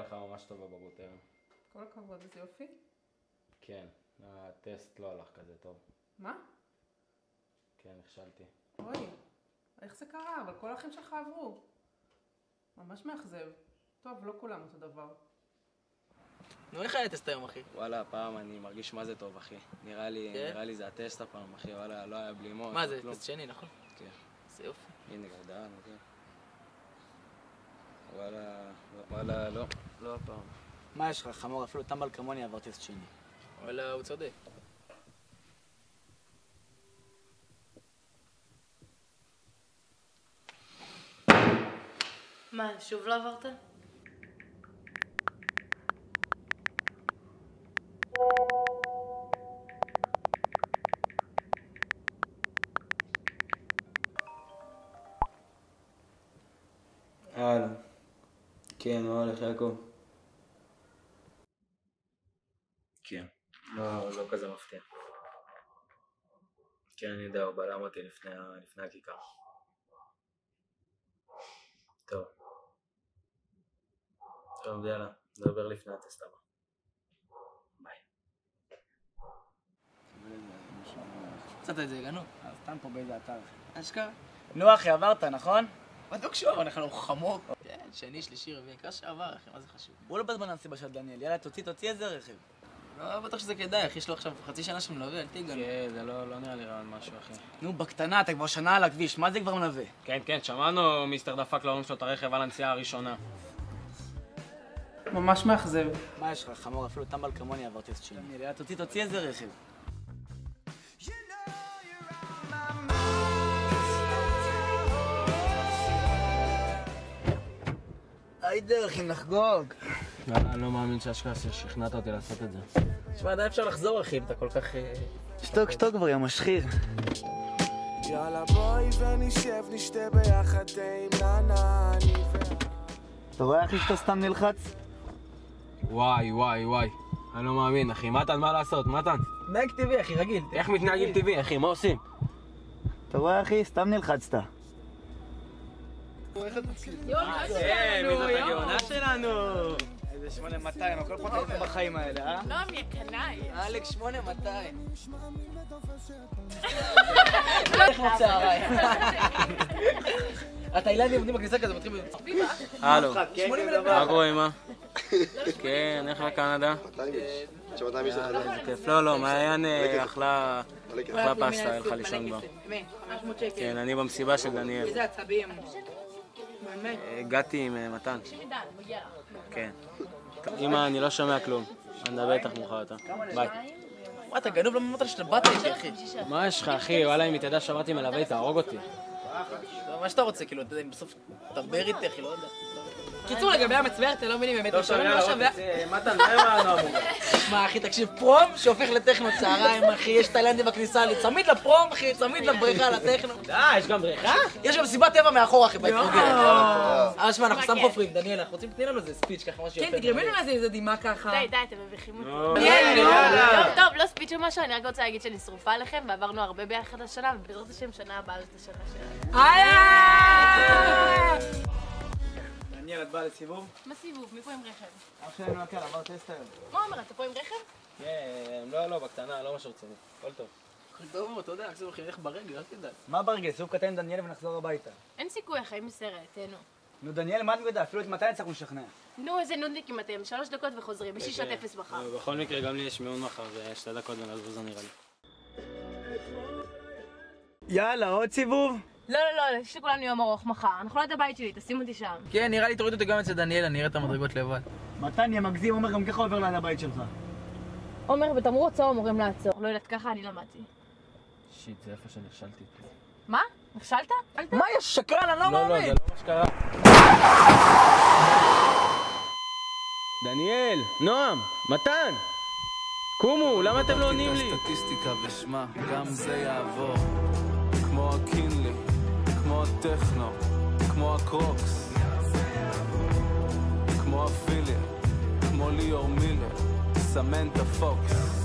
לך ממש טוב בבגרות היום. כל הכבוד, איזה יופי. כן, הטסט לא הלך כזה טוב. מה? כן, נכשלתי. אוי, איך זה קרה? אבל כל האחים שלך עברו. ממש מאכזב. טוב, לא כולם אותו דבר. נו, איך היה הטסט היום, אחי? וואלה, הפעם אני מרגיש מה זה טוב, אחי. נראה לי זה הטסט הפעם, אחי. וואלה, לא היה בלימות. מה זה, טסט שני, נכון? כן. זה יופי. הנה, גרדן, כן. וואלה, לא הפעם. מה יש לך, חמור? אפילו טמבל כמוני עבר טסט שני. וואלה, הוא צודק. מה, שוב לא עברת? הלאה. כן, מה הולך יעקב? כן. לא כזה מפתיע. כן, אני יודע, הוא בלם אותי לפני הכיכר. טוב, יאללה, נדבר לפני הטסט הבא. ביי. קצת את זה, הגענו? סתם פה באיזה אתר. אשכרה? נו אחי, עברת, נכון? בדיוק שהוא, אנחנו חמור. כן, שני, שלישי, רביעי, קרה שעבר, אחי, מה זה חשוב? בוא לא בזמן הנסיבה של דניאל, יאללה, תוציא איזה רכב. לא בטוח שזה כדאי, אחי, יש לו עכשיו חצי שנה שמלווה, אל תיגע. כן, זה לא נראה לי רעיון משהו, אחי. נו, בקטנה, אתה כבר שנה על הכביש, מה זה כבר מלווה? כן, שמענו, מיסטר דפק להורים שלו את הרכב על הנסיעה הראשונה. ממש מאכזב. מה יש לך, חמור? אפילו טמבל כמוני עבר טסט שני. יאללה, תוציא איזה רכב. היידה, אחי, נחגוג. אני לא מאמין שאשכרה שכנעת אותי לעשות את זה. תשמע, עדיין אפשר לחזור, אחי, אם אתה כל כך... שתוק כבר, יא משחיר. יאללה בואי ונשב, נשתה ביחד עם ננה, אני אתה רואה, אחי, שאתה סתם נלחץ? וואי. אני לא מאמין, אחי. מתן, מה לעשות? מתן? מתנהג טבעי, אחי, רגיל. איך מתנהגים טבעי, אחי? מה עושים? אתה רואה, אחי, סתם נלחצת. מי זאת הגאונה שלנו? איזה 8200, הכל פחות איזה בחיים האלה, אה? לא, מי הקנאי. אלכס 8200. איך מצעריי? התאילנדים עומדים בכניסה כזה, מתחילים... הלו, מה קורה אמא? כן, איך לקנדה? איזה כיף. לא, מעיין אכלה פסטה, הלכה לישון כבר. כן, אני במסיבה של דניאל. איזה עצבים. הגעתי עם מתן. כן. אמא, אני לא שומע כלום. אני מדבר איתך מאוחר יותר. ביי. מה, אתה גנוב? למה אמרת לי שאתה באת איתי, אחי? מה יש לך, אחי? וואלה, אם היא תדע שעברתי מלווה, תהרוג אותי. מה שאתה רוצה, כאילו, אתה יודע, בסוף תדבר איתי, אחי, לא יודע. קיצור, לגבי המצבר, אתם לא מבינים באמת מה שווה. מתן, מה עם הנועם? מה, אחי, תקשיב, פרום שהופך לטכנו צהריים, אחי, יש תאילנדים בכניסה, צמיד לפרום, אחי, צמיד לבריכה, לטכנו. יש גם בריכה? יש גם סיבת טבע מאחור, אחי, בהתפוגרת. שמע, אנחנו סתם חופרים, דניאל, אנחנו רוצים תני לנו איזה ספיץ' ככה, משהו יפה. כן, תגרמי לנו איזה דימה ככה. די, אתם מביכים אותי. טוב, טוב, לא ספיץ' או משהו, אני רק רוצה להגיד שאני שרופה עליכם, ועברנו הרבה ביחד השנה, ובעזרת השם שנה הבאה זאת השנה שלנו. דניאל, את באה לסיבוב? מה סיבוב? מי פה עם רכב? אח שלנו הקל, עבר טסט היום. מה אומר, אתה פה עם רכב? כן, לא, בקטנה, לא משהו רציני. הכל טוב. טוב, אתה יודע, אנחנו הולכים ללכת ברגל, אל תדע. מה ברגל? סיבוב קטן עם דניאל ונחזור הביתה. אין סיכוי, החיים בסרט, תהנו. נו, דניאל, מה אני יודע? אפילו את מתי הצלחנו לשכנע? נו, איזה נודניקים אתם, 3 דקות וחוזרים, יש לי שעת אפס מחר. בכל מקרה, גם לי יש מיון מחר, זה 2 דקות ונעזבו נראה לי. יאללה, עוד סיבוב? לא, יש לכולנו יום ארוך מחר, אנחנו ליד הבית שלי, תשים אותי שם. כן, נראה לי תוריד אותי גם אצל דניאל, אני אראה את המדרגות לבד. מתן, יא מגזים, עומר גם ככה עובר ליד הבית שלך. עומר, בתמרור עצור אמורים לעצור. לא יודעת, ככה אני למדתי. שיט, זה איפה שנכשלתי. מה? נכשלת? מה, יש שקרן, אני לא מאמין. לא, זה לא מה שקרה. דניאל, נועם, מתן! קומו, למה אתם לא עונים לי? סטטיסטיקה ושמה, גם זה יעבור. כמו הקינלי, כמו הטכנו, כמו הקרוקס, כמו הפיליה, כמו ליאור מילר, סמנטה פוקס.